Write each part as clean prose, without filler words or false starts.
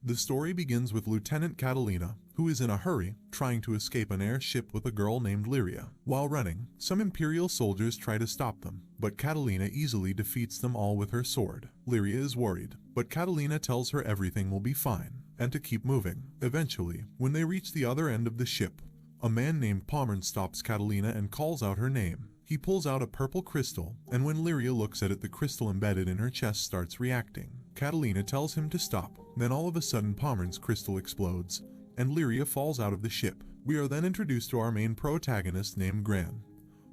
The story begins with Lieutenant Catalina, who is in a hurry, trying to escape an airship with a girl named Lyria. While running, some Imperial soldiers try to stop them, but Catalina easily defeats them all with her sword. Lyria is worried, but Catalina tells her everything will be fine, and to keep moving. Eventually, when they reach the other end of the ship, a man named Pommern stops Catalina and calls out her name. He pulls out a purple crystal, and when Lyria looks at it, the crystal embedded in her chest starts reacting. Catalina tells him to stop, then all of a sudden Pommern's crystal explodes, and Lyria falls out of the ship. We are then introduced to our main protagonist named Gran,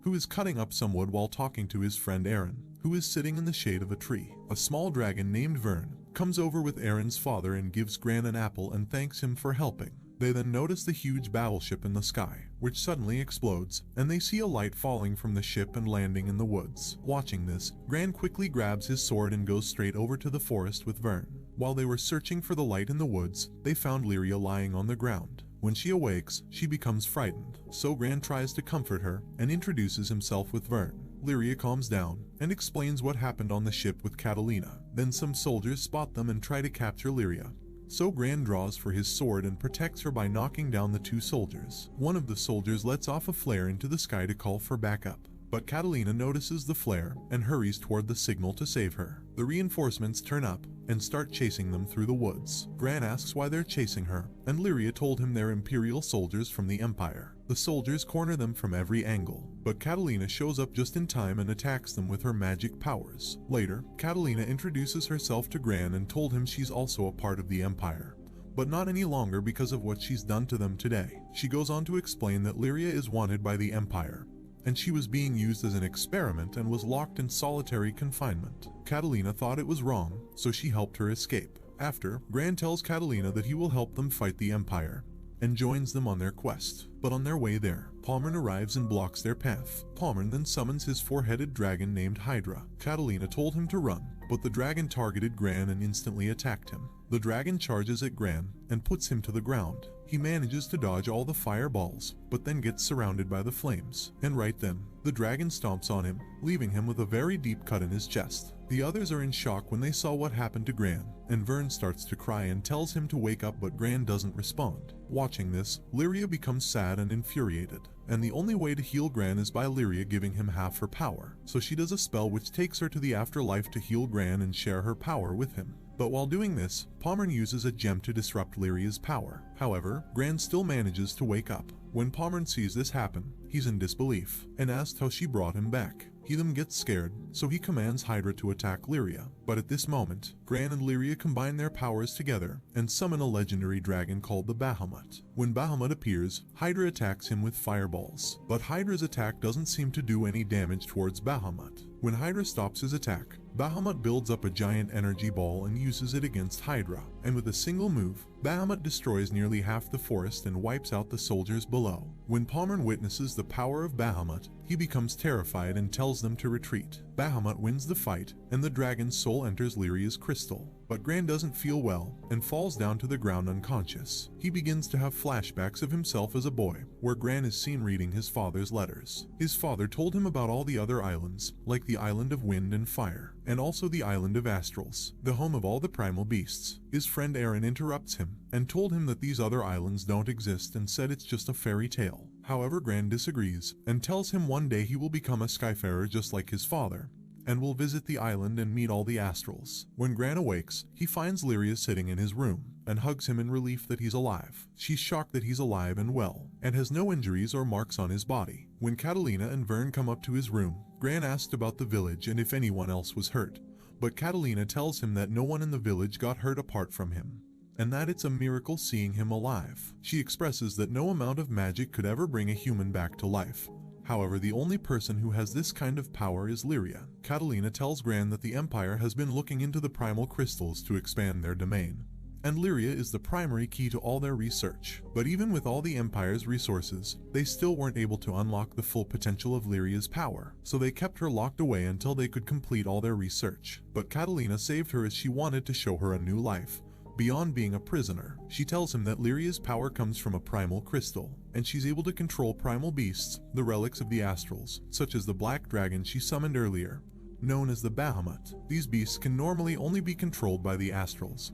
who is cutting up some wood while talking to his friend Aaron, who is sitting in the shade of a tree. A small dragon named Vyrn comes over with Aaron's father and gives Gran an apple and thanks him for helping. They then notice the huge battleship in the sky, which suddenly explodes, and they see a light falling from the ship and landing in the woods. Watching this, Gran quickly grabs his sword and goes straight over to the forest with Vyrn. While they were searching for the light in the woods, they found Lyria lying on the ground. When she awakes, she becomes frightened, so Gran tries to comfort her and introduces himself with Vyrn. Lyria calms down and explains what happened on the ship with Catalina. Then some soldiers spot them and try to capture Lyria. So Gran draws for his sword and protects her by knocking down the two soldiers. One of the soldiers lets off a flare into the sky to call for backup, but Catalina notices the flare and hurries toward the signal to save her. The reinforcements turn up and start chasing them through the woods. Gran asks why they're chasing her, and Lyria told him they're Imperial soldiers from the Empire. The soldiers corner them from every angle, but Catalina shows up just in time and attacks them with her magic powers. Later, Catalina introduces herself to Gran and told him she's also a part of the Empire, but not any longer because of what she's done to them today. She goes on to explain that Lyria is wanted by the Empire, and she was being used as an experiment and was locked in solitary confinement. Catalina thought it was wrong, so she helped her escape. After, Gran tells Catalina that he will help them fight the Empire, and joins them on their quest. But on their way there, Pommern arrives and blocks their path. Pommern then summons his four-headed dragon named Hydra. Catalina told him to run, but the dragon targeted Gran and instantly attacked him. The dragon charges at Gran and puts him to the ground. He manages to dodge all the fireballs, but then gets surrounded by the flames. And right then, the dragon stomps on him, leaving him with a very deep cut in his chest. The others are in shock when they saw what happened to Gran, and Vyrn starts to cry and tells him to wake up, but Gran doesn't respond. Watching this, Lyria becomes sad and infuriated, and the only way to heal Gran is by Lyria giving him half her power. So she does a spell which takes her to the afterlife to heal Gran and share her power with him. But while doing this, Pommern uses a gem to disrupt Lyria's power. However, Gran still manages to wake up. When Pommern sees this happen, he's in disbelief and asks how she brought him back. He then gets scared, so he commands Hydra to attack Lyria. But at this moment, Gran and Lyria combine their powers together and summon a legendary dragon called the Bahamut. When Bahamut appears, Hydra attacks him with fireballs, but Hydra's attack doesn't seem to do any damage towards Bahamut. When Hydra stops his attack, Bahamut builds up a giant energy ball and uses it against Hydra, and with a single move, Bahamut destroys nearly half the forest and wipes out the soldiers below. When Pommern witnesses the power of Bahamut, he becomes terrified and tells them to retreat. Bahamut wins the fight, and the dragon's soul enters Lyria's crystal. But Gran doesn't feel well and falls down to the ground unconscious. He begins to have flashbacks of himself as a boy, where Gran is seen reading his father's letters. His father told him about all the other islands, like the island of wind and fire, and also the island of astrals, the home of all the primal beasts. His friend Aaron interrupts him and told him that these other islands don't exist and said it's just a fairy tale. However, Gran disagrees and tells him one day he will become a skyfarer just like his father, and will visit the island and meet all the astrals. When Gran awakes, he finds Lyria sitting in his room and hugs him in relief that he's alive. She's shocked that he's alive and well, and has no injuries or marks on his body. When Catalina and Vyrn come up to his room, Gran asked about the village and if anyone else was hurt, but Catalina tells him that no one in the village got hurt apart from him, and that it's a miracle seeing him alive. She expresses that no amount of magic could ever bring a human back to life. However, the only person who has this kind of power is Lyria. Catalina tells Gran that the Empire has been looking into the primal crystals to expand their domain, and Lyria is the primary key to all their research. But even with all the Empire's resources, they still weren't able to unlock the full potential of Lyria's power, so they kept her locked away until they could complete all their research. But Catalina saved her as she wanted to show her a new life. Beyond being a prisoner, she tells him that Lyria's power comes from a primal crystal, and she's able to control primal beasts, the relics of the astrals, such as the black dragon she summoned earlier, known as the Bahamut. These beasts can normally only be controlled by the astrals,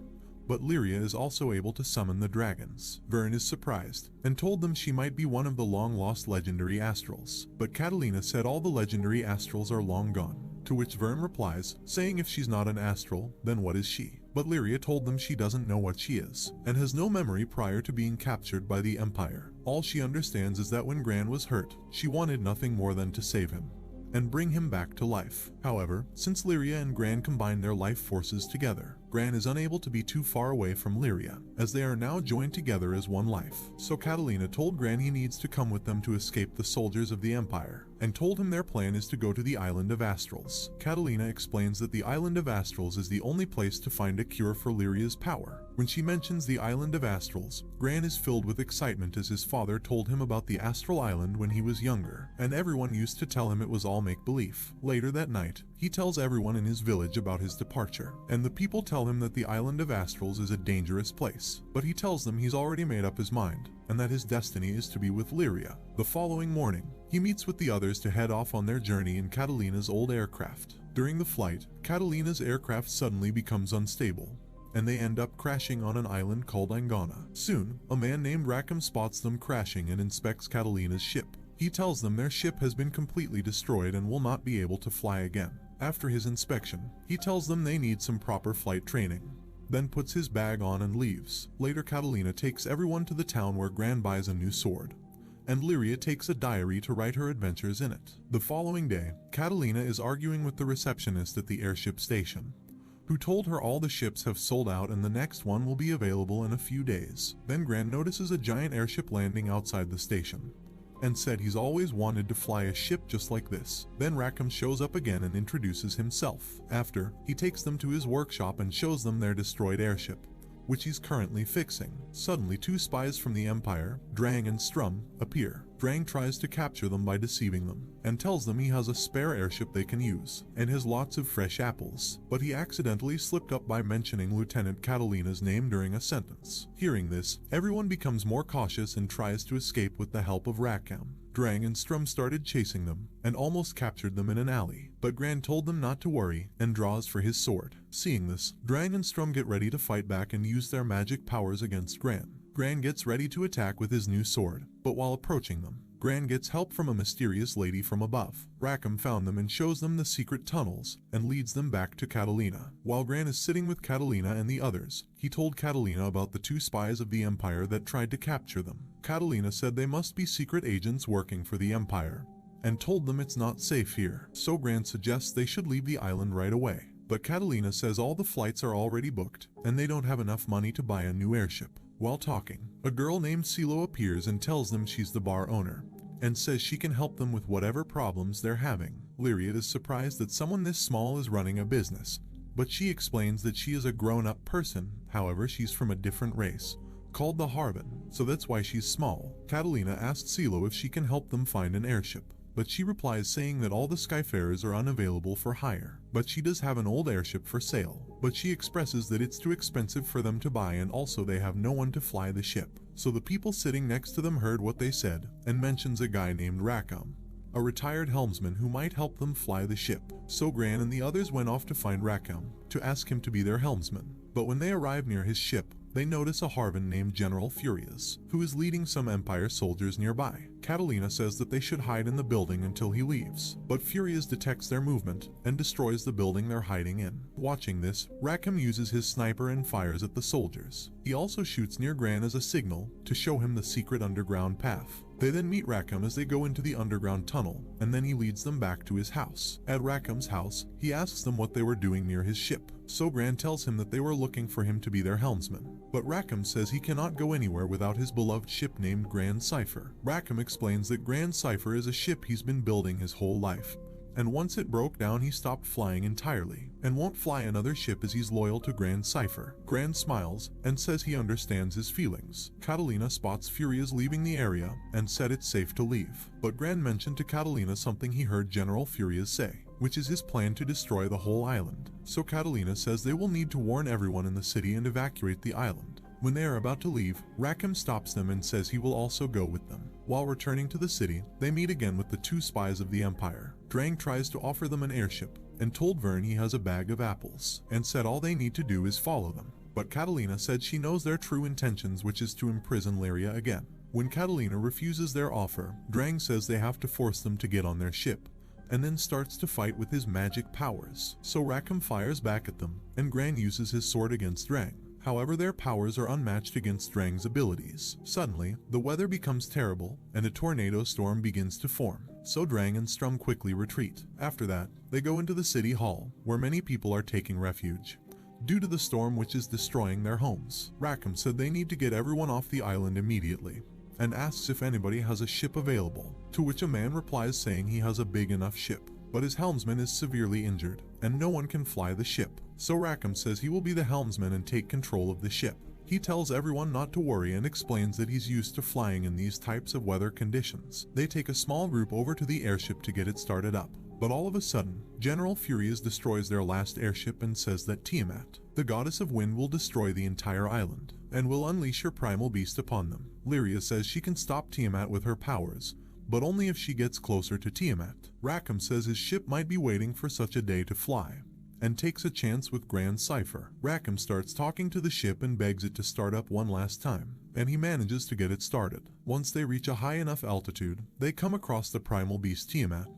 but Lyria is also able to summon the dragons. Vyrn is surprised and told them she might be one of the long-lost legendary astrals, but Catalina said all the legendary astrals are long gone, to which Vyrn replies, saying if she's not an astral, then what is she? But Lyria told them she doesn't know what she is, and has no memory prior to being captured by the Empire. All she understands is that when Gran was hurt, she wanted nothing more than to save him and bring him back to life. However, since Lyria and Gran combine their life forces together, Gran is unable to be too far away from Lyria, as they are now joined together as one life. So Catalina told Gran he needs to come with them to escape the soldiers of the Empire, and told him their plan is to go to the Island of Astrals. Catalina explains that the Island of Astrals is the only place to find a cure for Lyria's power. When she mentions the Island of Astrals, Gran is filled with excitement as his father told him about the Astral Island when he was younger, and everyone used to tell him it was all make-believe. Later that night, he tells everyone in his village about his departure, and the people tell him that the Island of Astrals is a dangerous place, but he tells them he's already made up his mind, and that his destiny is to be with Lyria. The following morning, he meets with the others to head off on their journey in Catalina's old aircraft. During the flight, Catalina's aircraft suddenly becomes unstable, and they end up crashing on an island called Angana. Soon, a man named Rackham spots them crashing and inspects Catalina's ship. He tells them their ship has been completely destroyed and will not be able to fly again. After his inspection, he tells them they need some proper flight training, then puts his bag on and leaves. Later, Catalina takes everyone to the town where Gran buys a new sword, and Lyria takes a diary to write her adventures in it. The following day, Catalina is arguing with the receptionist at the airship station, who told her all the ships have sold out and the next one will be available in a few days. Then Gran notices a giant airship landing outside the station, and said he's always wanted to fly a ship just like this. Then Rackham shows up again and introduces himself. After, he takes them to his workshop and shows them their destroyed airship, which he's currently fixing. Suddenly, two spies from the Empire, Drang and Strum, appear. Drang tries to capture them by deceiving them, and tells them he has a spare airship they can use, and has lots of fresh apples, but he accidentally slipped up by mentioning Lieutenant Catalina's name during a sentence. Hearing this, everyone becomes more cautious and tries to escape with the help of Rackham. Drang and Strum started chasing them, and almost captured them in an alley, but Gran told them not to worry, and draws for his sword. Seeing this, Drang and Strum get ready to fight back and use their magic powers against Gran. Gran gets ready to attack with his new sword, but while approaching them, Gran gets help from a mysterious lady from above. Rackham found them and shows them the secret tunnels, and leads them back to Catalina. While Gran is sitting with Catalina and the others, he told Catalina about the two spies of the Empire that tried to capture them. Catalina said they must be secret agents working for the Empire, and told them it's not safe here. So Gran suggests they should leave the island right away. But Catalina says all the flights are already booked, and they don't have enough money to buy a new airship. While talking, a girl named Silo appears and tells them she's the bar owner, and says she can help them with whatever problems they're having. Lyria is surprised that someone this small is running a business, but she explains that she is a grown-up person. However, she's from a different race, called the Harvin, so that's why she's small. Catalina asks Silo if she can help them find an airship, but she replies saying that all the Skyfarers are unavailable for hire, but she does have an old airship for sale, but she expresses that it's too expensive for them to buy and also they have no one to fly the ship. So the people sitting next to them heard what they said, and mentions a guy named Rackham, a retired helmsman who might help them fly the ship. So Gran and the others went off to find Rackham, to ask him to be their helmsman. But when they arrive near his ship, they notice a Harvin named General Furious, who is leading some Empire soldiers nearby. Catalina says that they should hide in the building until he leaves, but Furious detects their movement and destroys the building they're hiding in. Watching this, Rackham uses his sniper and fires at the soldiers. He also shoots near Gran as a signal to show him the secret underground path. They then meet Rackham as they go into the underground tunnel, and then he leads them back to his house. At Rackham's house, he asks them what they were doing near his ship. So Gran tells him that they were looking for him to be their helmsman. But Rackham says he cannot go anywhere without his beloved ship named Grand Cipher. Rackham explains that Grand Cipher is a ship he's been building his whole life, and once it broke down he stopped flying entirely, and won't fly another ship as he's loyal to Grand Cipher. Gran smiles, and says he understands his feelings. Catalina spots Furious leaving the area, and said it's safe to leave. But Gran mentioned to Catalina something he heard General Furious say, which is his plan to destroy the whole island. So Catalina says they will need to warn everyone in the city and evacuate the island. When they are about to leave, Rackham stops them and says he will also go with them. While returning to the city, they meet again with the two spies of the Empire. Drang tries to offer them an airship, and told Vyrn he has a bag of apples, and said all they need to do is follow them. but Catalina said she knows their true intentions, which is to imprison Lyria again. When Catalina refuses their offer, Drang says they have to force them to get on their ship, and then starts to fight with his magic powers. So Rackham fires back at them, and Gran uses his sword against Drang. However, their powers are unmatched against Drang's abilities. Suddenly, the weather becomes terrible, and a tornado storm begins to form. So Drang and Strum quickly retreat. After that, they go into the city hall, where many people are taking refuge due to the storm which is destroying their homes. Rackham said they need to get everyone off the island immediately, and asks if anybody has a ship available, to which a man replies saying he has a big enough ship, but his helmsman is severely injured, and no one can fly the ship. So Rackham says he will be the helmsman and take control of the ship. He tells everyone not to worry and explains that he's used to flying in these types of weather conditions. They take a small group over to the airship to get it started up, but all of a sudden, General Furious destroys their last airship and says that Tiamat, the goddess of wind, will destroy the entire island, and will unleash her primal beast upon them. Lyria says she can stop Tiamat with her powers, but only if she gets closer to Tiamat. Rackham says his ship might be waiting for such a day to fly, and takes a chance with Grand Cipher. Rackham starts talking to the ship and begs it to start up one last time, and he manages to get it started. Once they reach a high enough altitude, they come across the primal beast Tiamat,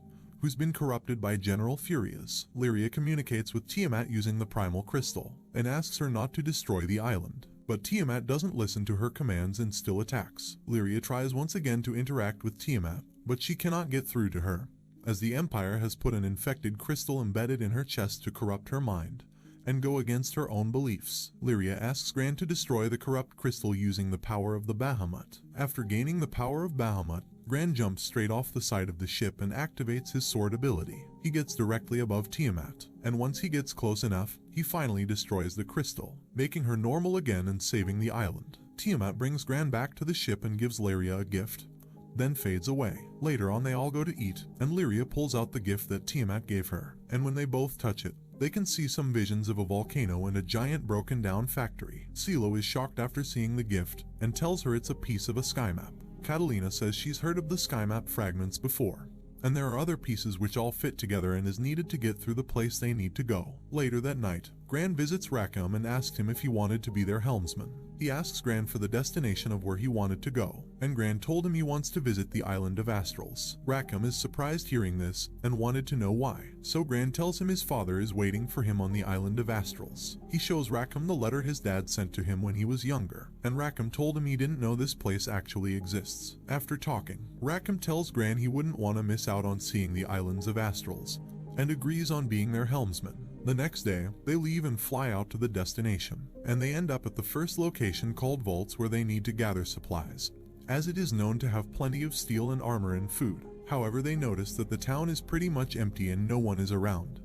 who's been corrupted by General Furious. Lyria communicates with Tiamat using the primal crystal, and asks her not to destroy the island. But Tiamat doesn't listen to her commands and still attacks. Lyria tries once again to interact with Tiamat, but she cannot get through to her, as the Empire has put an infected crystal embedded in her chest to corrupt her mind and go against her own beliefs. Lyria asks Gran to destroy the corrupt crystal using the power of the Bahamut. After gaining the power of Bahamut, Gran jumps straight off the side of the ship and activates his sword ability. He gets directly above Tiamat, and once he gets close enough, he finally destroys the crystal, making her normal again and saving the island. Tiamat brings Gran back to the ship and gives Lyria a gift, then fades away. Later on, they all go to eat, and Lyria pulls out the gift that Tiamat gave her, and when they both touch it, they can see some visions of a volcano and a giant broken down factory. Silo is shocked after seeing the gift and tells her it's a piece of a sky map. Catalina says she's heard of the sky map fragments before, and there are other pieces which all fit together and is needed to get through the place they need to go. Later that night, Gran visits Rackham and asks him if he wanted to be their helmsman. He asks Gran for the destination of where he wanted to go, and Gran told him he wants to visit the island of Astrals. Rackham is surprised hearing this and wanted to know why, so Gran tells him his father is waiting for him on the island of Astrals. He shows Rackham the letter his dad sent to him when he was younger, and Rackham told him he didn't know this place actually exists. After talking, Rackham tells Gran he wouldn't want to miss out on seeing the islands of Astrals, and agrees on being their helmsman. The next day, they leave and fly out to the destination, and they end up at the first location called Vaults, where they need to gather supplies, as it is known to have plenty of steel and armor and food. However, they notice that the town is pretty much empty and no one is around,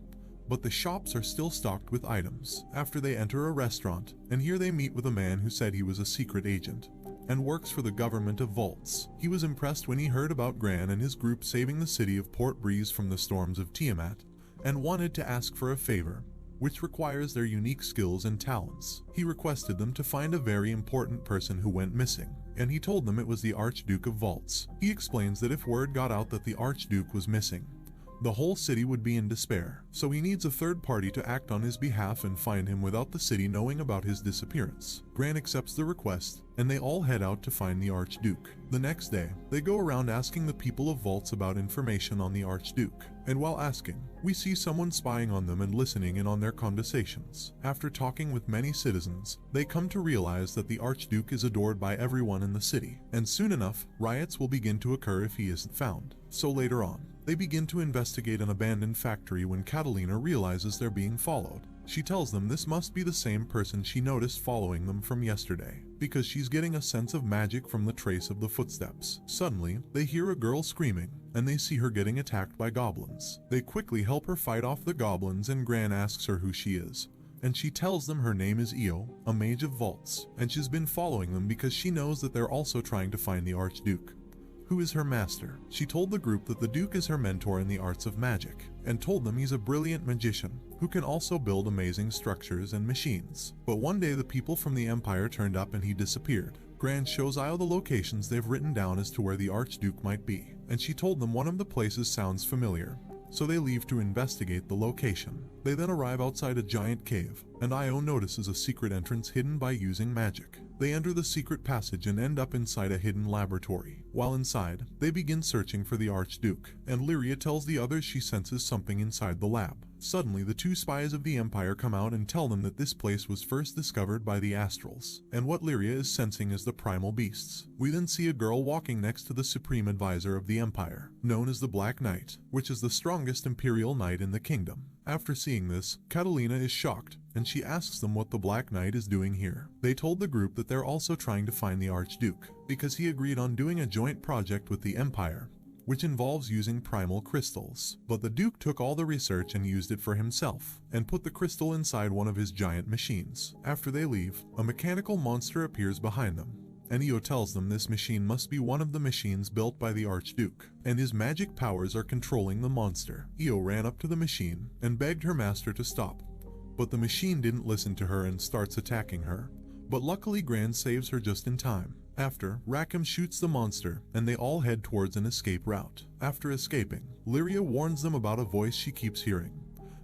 but the shops are still stocked with items. After they enter a restaurant, and here they meet with a man who said he was a secret agent and works for the government of Vaults. He was impressed when he heard about Gran and his group saving the city of Port Breeze from the storms of Tiamat, and wanted to ask for a favor, which requires their unique skills and talents. He requested them to find a very important person who went missing, and he told them it was the Archduke of Vaults. He explains that if word got out that the Archduke was missing, the whole city would be in despair, so he needs a third party to act on his behalf and find him without the city knowing about his disappearance. Gran accepts the request, and they all head out to find the Archduke. The next day, they go around asking the people of Vaults about information on the Archduke, and while asking, we see someone spying on them and listening in on their conversations. After talking with many citizens, they come to realize that the Archduke is adored by everyone in the city, and soon enough, riots will begin to occur if he isn't found. So later on, they begin to investigate an abandoned factory when Catalina realizes they're being followed. She tells them this must be the same person she noticed following them from yesterday, because she's getting a sense of magic from the trace of the footsteps. Suddenly, they hear a girl screaming, and they see her getting attacked by goblins. They quickly help her fight off the goblins, and Gran asks her who she is, and she tells them her name is Io, a mage of Vaults, and she's been following them because she knows that they're also trying to find the Archduke, who is her master. She told the group that the Duke is her mentor in the arts of magic, and told them he's a brilliant magician who can also build amazing structures and machines. But one day the people from the Empire turned up and he disappeared. Gran shows Io the locations they've written down as to where the Archduke might be, and she told them one of the places sounds familiar, so they leave to investigate the location. They then arrive outside a giant cave, and Io notices a secret entrance hidden by using magic. They enter the secret passage and end up inside a hidden laboratory. While inside, they begin searching for the Archduke, and Lyria tells the others she senses something inside the lab. Suddenly, the two spies of the Empire come out and tell them that this place was first discovered by the Astrals, and what Lyria is sensing is the primal beasts. We then see a girl walking next to the Supreme Advisor of the Empire, known as the Black Knight, which is the strongest Imperial Knight in the kingdom. After seeing this, Catalina is shocked, and she asks them what the Black Knight is doing here. They told the group that they're also trying to find the Archduke, because he agreed on doing a joint project with the Empire, which involves using primal crystals. But the Duke took all the research and used it for himself, and put the crystal inside one of his giant machines. After they leave, a mechanical monster appears behind them, and Io tells them this machine must be one of the machines built by the Archduke, and his magic powers are controlling the monster. Io ran up to the machine and begged her master to stop, but the machine didn't listen to her and starts attacking her. But luckily Gran saves her just in time. After, Rackham shoots the monster, and they all head towards an escape route. After escaping, Lyria warns them about a voice she keeps hearing,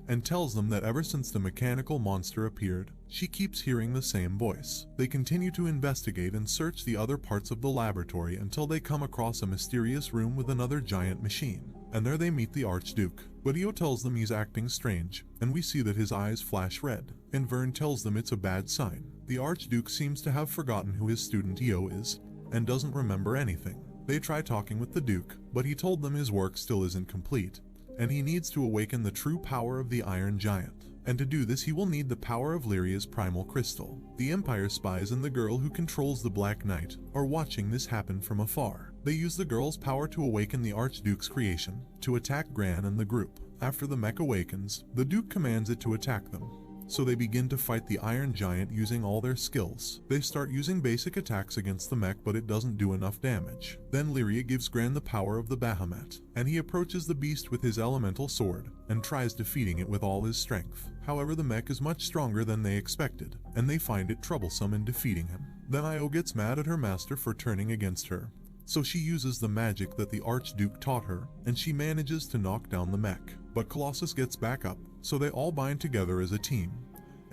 and tells them that ever since the mechanical monster appeared, she keeps hearing the same voice. They continue to investigate and search the other parts of the laboratory until they come across a mysterious room with another giant machine, and there they meet the Archduke. But Io tells them he's acting strange, and we see that his eyes flash red, and Vyrn tells them it's a bad sign. The Archduke seems to have forgotten who his student Io is, and doesn't remember anything. They try talking with the Duke, but he told them his work still isn't complete, and he needs to awaken the true power of the Iron Giant. And to do this he will need the power of Lyria's primal crystal. The Empire spies and the girl who controls the Black Knight are watching this happen from afar. They use the girl's power to awaken the Archduke's creation, to attack Gran and the group. After the mech awakens, the Duke commands it to attack them, so they begin to fight the Iron Giant using all their skills. They start using basic attacks against the mech, but it doesn't do enough damage. Then Lyria gives Gran the power of the Bahamut, and he approaches the beast with his elemental sword, and tries defeating it with all his strength. However, the mech is much stronger than they expected, and they find it troublesome in defeating him. Then Io gets mad at her master for turning against her, so she uses the magic that the Archduke taught her, and she manages to knock down the mech. But Colossus gets back up, so they all bind together as a team,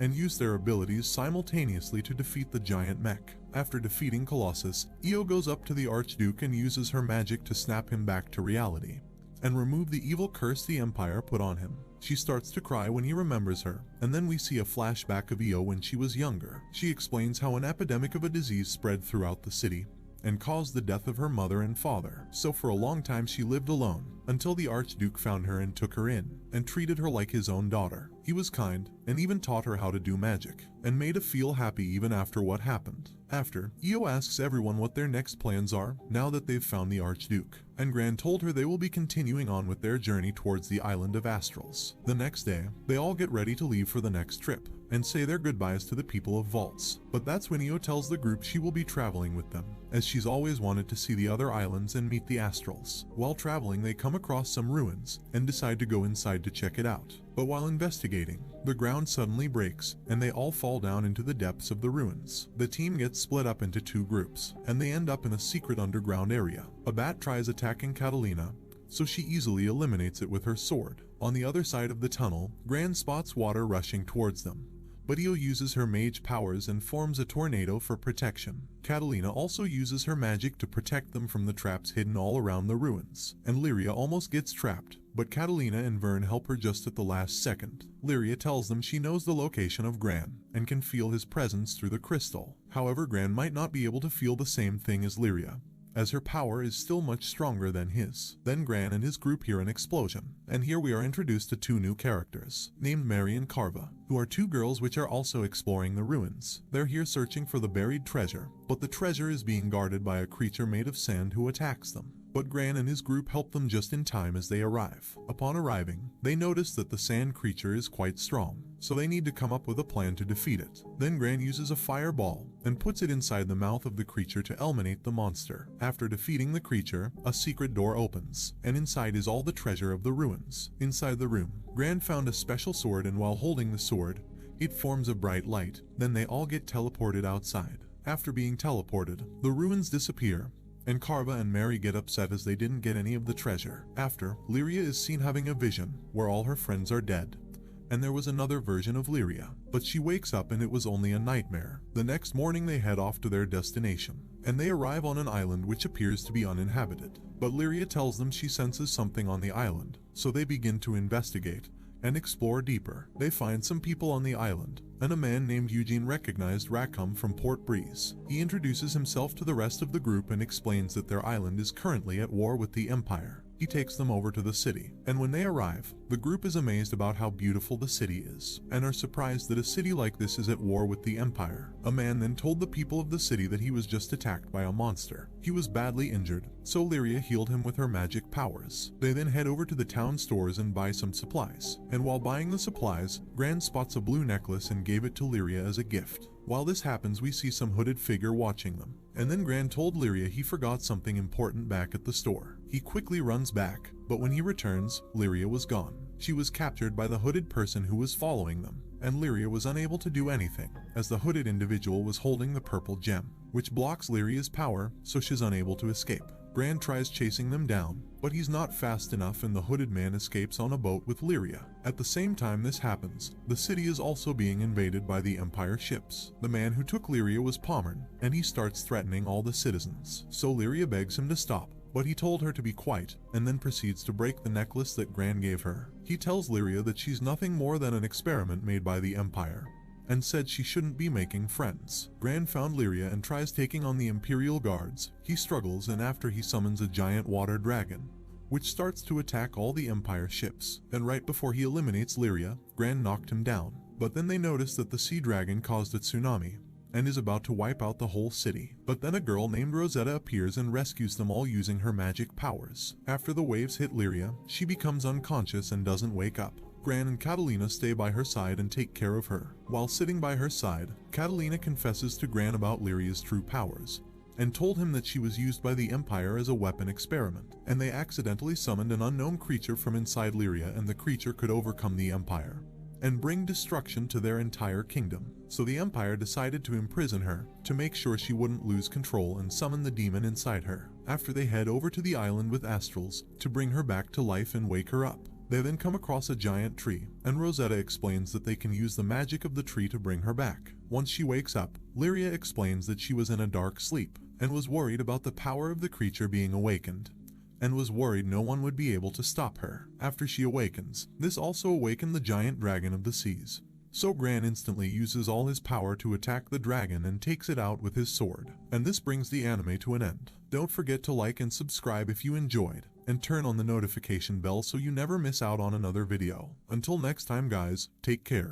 and use their abilities simultaneously to defeat the giant mech. After defeating Colossus, Io goes up to the Archduke and uses her magic to snap him back to reality, and remove the evil curse the Empire put on him. She starts to cry when he remembers her, and then we see a flashback of Io when she was younger. She explains how an epidemic of a disease spread throughout the city, and caused the death of her mother and father. So for a long time she lived alone, until the Archduke found her and took her in, and treated her like his own daughter. He was kind, and even taught her how to do magic, and made her feel happy even after what happened. After, Io asks everyone what their next plans are, now that they've found the Archduke, and Gran told her they will be continuing on with their journey towards the island of Astrals. The next day, they all get ready to leave for the next trip, and say their goodbyes to the people of Vaults. But that's when Io tells the group she will be traveling with them, as she's always wanted to see the other islands and meet the Astrals. While traveling, they come across some ruins, and decide to go inside to check it out. But while investigating, the ground suddenly breaks, and they all fall down into the depths of the ruins. The team gets split up into two groups, and they end up in a secret underground area. A bat tries attacking Catalina, so she easily eliminates it with her sword. On the other side of the tunnel, Gran spots water rushing towards them, but Io uses her mage powers and forms a tornado for protection. Catalina also uses her magic to protect them from the traps hidden all around the ruins, and Lyria almost gets trapped, but Catalina and Vyrn help her just at the last second. Lyria tells them she knows the location of Gran, and can feel his presence through the crystal. However, Gran might not be able to feel the same thing as Lyria, as her power is still much stronger than his. Then Gran and his group hear an explosion, and here we are introduced to two new characters, named Mary and Carva, who are two girls which are also exploring the ruins. They're here searching for the buried treasure, but the treasure is being guarded by a creature made of sand who attacks them. But Gran and his group help them just in time as they arrive. Upon arriving, they notice that the sand creature is quite strong, so they need to come up with a plan to defeat it. Then Gran uses a fireball and puts it inside the mouth of the creature to eliminate the monster. After defeating the creature, a secret door opens, and inside is all the treasure of the ruins. Inside the room, Gran found a special sword, and while holding the sword, it forms a bright light. Then they all get teleported outside. After being teleported, the ruins disappear, and Carva and Mary get upset as they didn't get any of the treasure. After, Lyria is seen having a vision where all her friends are dead, and there was another version of Lyria, but she wakes up and it was only a nightmare. The next morning they head off to their destination, and they arrive on an island which appears to be uninhabited. But Lyria tells them she senses something on the island, so they begin to investigate and explore deeper. They find some people on the island, and a man named Eugene recognized Rackham from Port Breeze. He introduces himself to the rest of the group and explains that their island is currently at war with the Empire. He takes them over to the city, and when they arrive, the group is amazed about how beautiful the city is, and are surprised that a city like this is at war with the Empire. A man then told the people of the city that he was just attacked by a monster. He was badly injured, so Lyria healed him with her magic powers. They then head over to the town stores and buy some supplies, and while buying the supplies, Gran spots a blue necklace and gave it to Lyria as a gift. While this happens, we see some hooded figure watching them, and then Gran told Lyria he forgot something important back at the store. He quickly runs back, but when he returns, Lyria was gone. She was captured by the hooded person who was following them, and Lyria was unable to do anything, as the hooded individual was holding the purple gem, which blocks Lyria's power, so she's unable to escape. Gran tries chasing them down, but he's not fast enough and the hooded man escapes on a boat with Lyria. At the same time this happens, the city is also being invaded by the Empire ships. The man who took Lyria was Pommern, and he starts threatening all the citizens. So Lyria begs him to stop, but he told her to be quiet, and then proceeds to break the necklace that Gran gave her. He tells Lyria that she's nothing more than an experiment made by the Empire, and said she shouldn't be making friends. Gran found Lyria and tries taking on the Imperial guards. He struggles, and after he summons a giant water dragon, which starts to attack all the Empire ships. And right before he eliminates Lyria, Gran knocked him down. But then they notice that the sea dragon caused a tsunami and is about to wipe out the whole city. But then a girl named Rosetta appears and rescues them all using her magic powers. After the waves hit Lyria, she becomes unconscious and doesn't wake up. Gran and Catalina stay by her side and take care of her. While sitting by her side, Catalina confesses to Gran about Lyria's true powers, and told him that she was used by the Empire as a weapon experiment, and they accidentally summoned an unknown creature from inside Lyria, and the creature could overcome the Empire and bring destruction to their entire kingdom. So the Empire decided to imprison her to make sure she wouldn't lose control and summon the demon inside her. After they head over to the island with astrals to bring her back to life and wake her up. They then come across a giant tree, and Rosetta explains that they can use the magic of the tree to bring her back. Once she wakes up, Lyria explains that she was in a dark sleep, and was worried about the power of the creature being awakened, and was worried no one would be able to stop her. After she awakens, this also awakened the giant dragon of the seas. So Gran instantly uses all his power to attack the dragon and takes it out with his sword. And this brings the anime to an end. Don't forget to like and subscribe if you enjoyed, and turn on the notification bell so you never miss out on another video. Until next time guys, take care.